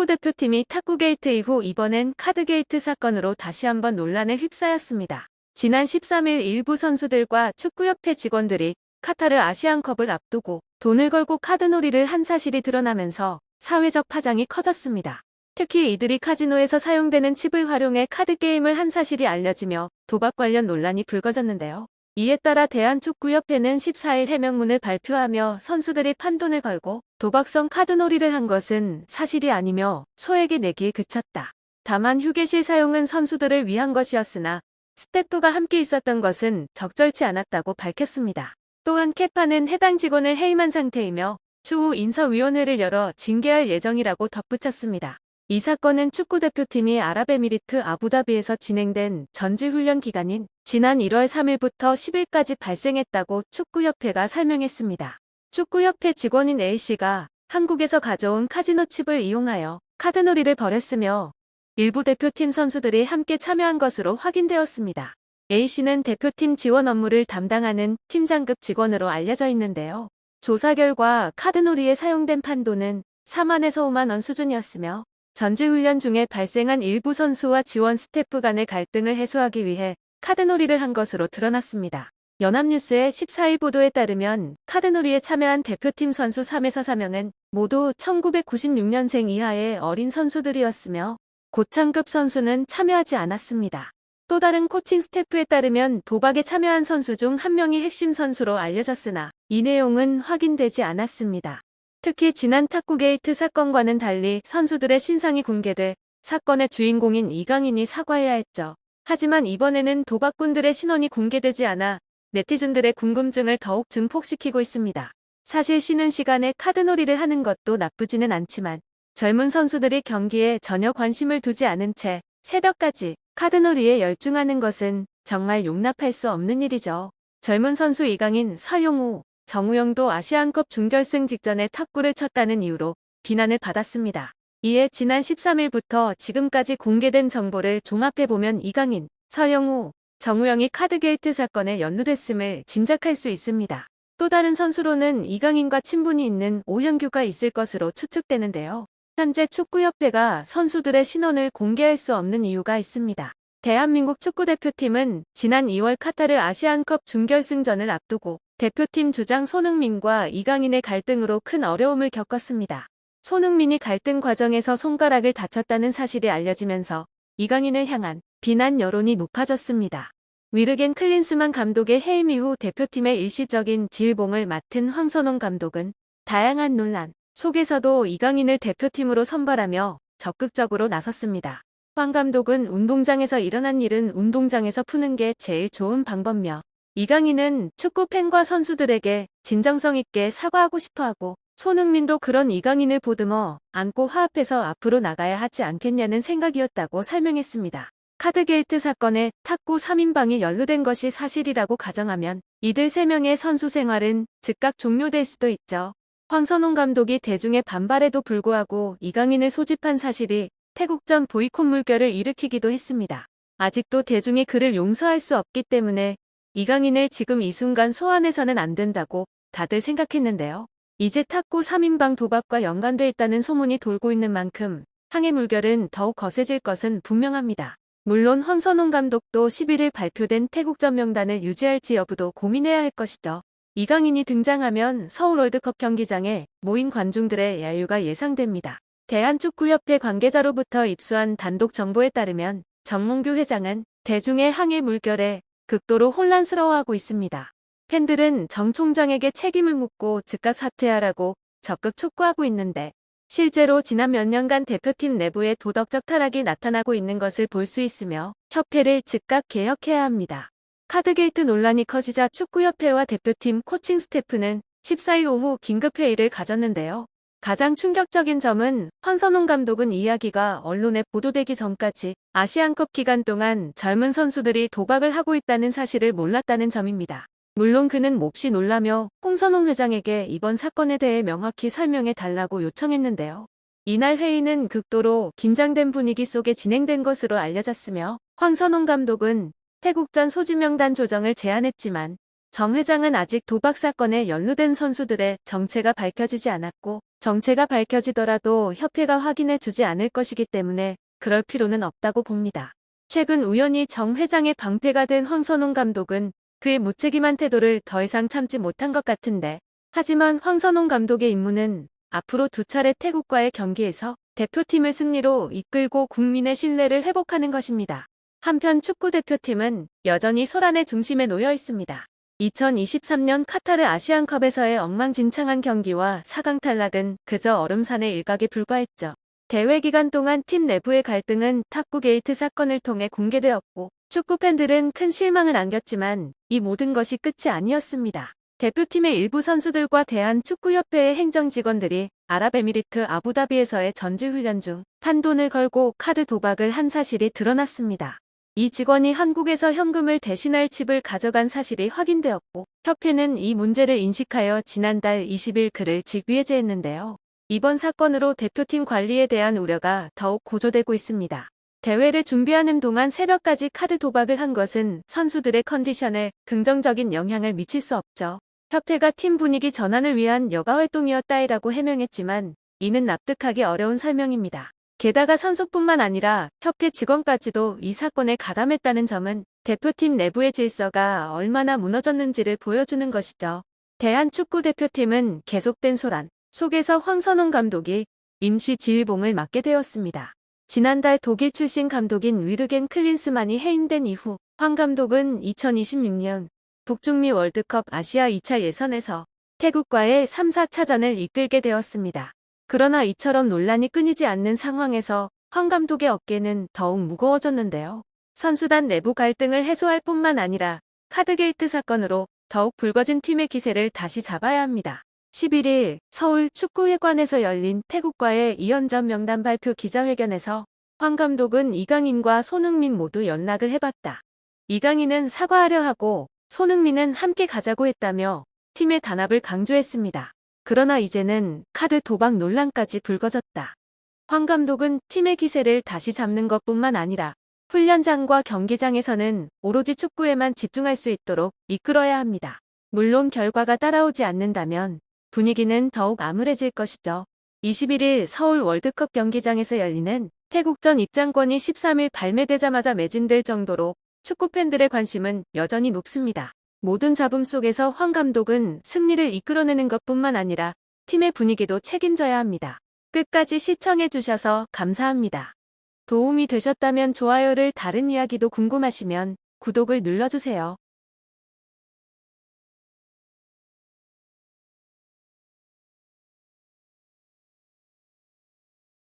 축구대표팀이 탁구게이트 이후 이번엔 카드게이트 사건으로 다시 한번 논란에 휩싸였습니다. 지난 13일 일부 선수들과 축구협회 직원들이 카타르 아시안컵을 앞두고 돈을 걸고 카드놀이를 한 사실이 드러나면서 사회적 파장이 커졌습니다. 특히 이들이 카지노에서 사용되는 칩을 활용해 카드게임을 한 사실이 알려지며 도박 관련 논란이 불거졌는데요. 이에 따라 대한축구협회는 14일 해명문을 발표하며 선수들이 판돈을 걸고 도박성 카드놀이를 한 것은 사실이 아니며 소액의 내기에 그쳤다. 다만 휴게실 사용은 선수들을 위한 것이었으나 스태프가 함께 있었던 것은 적절치 않았다고 밝혔습니다. 또한 케파는 해당 직원을 해임한 상태이며 추후 인사위원회를 열어 징계할 예정이라고 덧붙였습니다. 이 사건은 축구대표팀이 아랍에미리트 아부다비에서 진행된 전지훈련 기간인 지난 1월 3일부터 10일까지 발생했다고 축구협회가 설명했습니다. 축구협회 직원인 A씨가 한국에서 가져온 카지노 칩을 이용하여 카드놀이를 벌였으며 일부 대표팀 선수들이 함께 참여한 것으로 확인되었습니다. A씨는 대표팀 지원 업무를 담당하는 팀장급 직원으로 알려져 있는데요. 조사 결과 카드놀이에 사용된 판돈은 4만에서 5만 원 수준이었으며 전지훈련 중에 발생한 일부 선수와 지원 스태프 간의 갈등을 해소하기 위해 카드놀이를 한 것으로 드러났습니다. 연합뉴스의 14일 보도에 따르면 카드놀이에 참여한 대표팀 선수 3에서 4명은 모두 1996년생 이하의 어린 선수들이었으며 고창급 선수는 참여하지 않았습니다. 또 다른 코칭 스태프에 따르면 도박에 참여한 선수 중 한 명이 핵심 선수로 알려졌으나 이 내용은 확인되지 않았습니다. 특히 지난 탁구게이트 사건과는 달리 선수들의 신상이 공개돼 사건의 주인공인 이강인이 사과해야 했죠. 하지만 이번에는 도박꾼들의 신원이 공개되지 않아 네티즌들의 궁금증을 더욱 증폭시키고 있습니다. 사실 쉬는 시간에 카드놀이를 하는 것도 나쁘지는 않지만 젊은 선수들이 경기에 전혀 관심을 두지 않은 채 새벽까지 카드놀이에 열중하는 것은 정말 용납할 수 없는 일이죠. 젊은 선수 이강인, 서용우, 정우영도 아시안컵 준결승 직전에 탁구를 쳤다는 이유로 비난을 받았습니다. 이에 지난 13일부터 지금까지 공개된 정보를 종합해보면 이강인, 서영우, 정우영이 카드게이트 사건에 연루됐음을 짐작할 수 있습니다. 또 다른 선수로는 이강인과 친분이 있는 오현규가 있을 것으로 추측되는데요. 현재 축구협회가 선수들의 신원을 공개할 수 없는 이유가 있습니다. 대한민국 축구대표팀은 지난 2월 카타르 아시안컵 준결승전을 앞두고 대표팀 주장 손흥민과 이강인의 갈등으로 큰 어려움을 겪었습니다. 손흥민이 갈등 과정에서 손가락을 다쳤다는 사실이 알려지면서 이강인을 향한 비난 여론이 높아졌습니다. 위르겐 클린스만 감독의 해임 이후 대표팀의 일시적인 지휘봉을 맡은 황선홍 감독은 다양한 논란 속에서도 이강인을 대표팀으로 선발하며 적극적으로 나섰습니다. 황 감독은 운동장에서 일어난 일은 운동장에서 푸는 게 제일 좋은 방법이며 이강인은 축구 팬과 선수들에게 진정성 있게 사과하고 싶어하고 손흥민도 그런 이강인을 보듬어 안고 화합해서 앞으로 나가야 하지 않겠냐는 생각이었다고 설명했습니다. 카드게이트 사건에 탁구 3인방이 연루된 것이 사실이라고 가정하면 이들 3명의 선수 생활은 즉각 종료될 수도 있죠. 황선홍 감독이 대중의 반발에도 불구하고 이강인을 소집한 사실이 태국전 보이콧 물결을 일으키기도 했습니다. 아직도 대중이 그를 용서할 수 없기 때문에 이강인을 지금 이 순간 소환해서는 안 된다고 다들 생각했는데요. 이제 탁구 3인방 도박과 연관돼 있다는 소문이 돌고 있는 만큼 항해 물결은 더욱 거세질 것은 분명합니다. 물론 황선홍 감독도 11일 발표된 태국전 명단을 유지할지 여부도 고민해야 할 것이죠. 이강인이 등장하면 서울 월드컵 경기장에 모인 관중들의 야유가 예상됩니다. 대한축구협회 관계자로부터 입수한 단독 정보에 따르면 정몽규 회장은 대중의 항해 물결에 극도로 혼란스러워하고 있습니다. 팬들은 정 총장에게 책임을 묻고 즉각 사퇴하라고 적극 촉구하고 있는데 실제로 지난 몇 년간 대표팀 내부에 도덕적 타락이 나타나고 있는 것을 볼 수 있으며 협회를 즉각 개혁해야 합니다. 카드게이트 논란이 커지자 축구협회와 대표팀 코칭 스태프는 14일 오후 긴급회의를 가졌는데요. 가장 충격적인 점은 황선홍 감독은 이야기가 언론에 보도되기 전까지 아시안컵 기간 동안 젊은 선수들이 도박을 하고 있다는 사실을 몰랐다는 점입니다. 물론 그는 몹시 놀라며 홍선홍 회장에게 이번 사건에 대해 명확히 설명해 달라고 요청했는데요. 이날 회의는 극도로 긴장된 분위기 속에 진행된 것으로 알려졌으며 황선홍 감독은 태국전 소집 명단 조정을 제안했지만 정 회장은 아직 도박 사건에 연루된 선수들의 정체가 밝혀지지 않았고 정체가 밝혀지더라도 협회가 확인해 주지 않을 것이기 때문에 그럴 필요는 없다고 봅니다. 최근 우연히 정 회장의 방패가 된 황선홍 감독은 그의 무책임한 태도를 더 이상 참지 못한 것 같은데 하지만 황선홍 감독의 임무는 앞으로 2차례 태국과의 경기에서 대표팀을 승리로 이끌고 국민의 신뢰를 회복하는 것입니다. 한편 축구대표팀은 여전히 소란의 중심에 놓여 있습니다. 2023년 카타르 아시안컵에서의 엉망진창한 경기와 4강 탈락은 그저 얼음산의 일각에 불과했죠. 대회 기간 동안 팀 내부의 갈등은 탁구 게이트 사건을 통해 공개되었고 축구 팬들은 큰 실망을 안겼지만 이 모든 것이 끝이 아니었습니다. 대표팀의 일부 선수들과 대한축구협회의 행정직원들이 아랍에미리트 아부다비에서의 전지훈련 중 판돈을 걸고 카드 도박을 한 사실이 드러났습니다. 이 직원이 한국에서 현금을 대신할 칩을 가져간 사실이 확인되었고 협회는 이 문제를 인식하여 지난달 20일 그를 직위해제했는데요. 이번 사건으로 대표팀 관리에 대한 우려가 더욱 고조되고 있습니다. 대회를 준비하는 동안 새벽까지 카드 도박을 한 것은 선수들의 컨디션에 긍정적인 영향을 미칠 수 없죠. 협회가 팀 분위기 전환을 위한 여가 활동이었다라고 해명했지만 이는 납득하기 어려운 설명입니다. 게다가 선수뿐만 아니라 협회 직원까지도 이 사건에 가담했다는 점은 대표팀 내부의 질서가 얼마나 무너졌는지를 보여주는 것이죠. 대한축구대표팀은 계속된 소란 속에서 황선홍 감독이 임시 지휘봉을 맡게 되었습니다. 지난달 독일 출신 감독인 위르겐 클린스만이 해임된 이후 황 감독은 2026년 북중미 월드컵 아시아 2차 예선에서 태국과의 3, 4차전을 이끌게 되었습니다. 그러나 이처럼 논란이 끊이지 않는 상황에서 황 감독의 어깨는 더욱 무거워졌는데요. 선수단 내부 갈등을 해소할 뿐만 아니라 카드게이트 사건으로 더욱 붉어진 팀의 기세를 다시 잡아야 합니다. 11일 서울 축구회관에서 열린 태국과의 2연전 명단 발표 기자회견에서 황 감독은 이강인과 손흥민 모두 연락을 해봤다. 이강인은 사과하려 하고 손흥민은 함께 가자고 했다며 팀의 단합을 강조했습니다. 그러나 이제는 카드 도박 논란까지 불거졌다. 황 감독은 팀의 기세를 다시 잡는 것뿐만 아니라 훈련장과 경기장에서는 오로지 축구에만 집중할 수 있도록 이끌어야 합니다. 물론 결과가 따라오지 않는다면 분위기는 더욱 암울해질 것이죠. 21일 서울 월드컵 경기장에서 열리는 태국전 입장권이 13일 발매되자마자 매진될 정도로 축구팬들의 관심은 여전히 높습니다. 모든 잡음 속에서 황 감독은 승리를 이끌어내는 것뿐만 아니라 팀의 분위기도 책임져야 합니다. 끝까지 시청해주셔서 감사합니다. 도움이 되셨다면 좋아요를 다른 이야기도 궁금하시면 구독을 눌러주세요.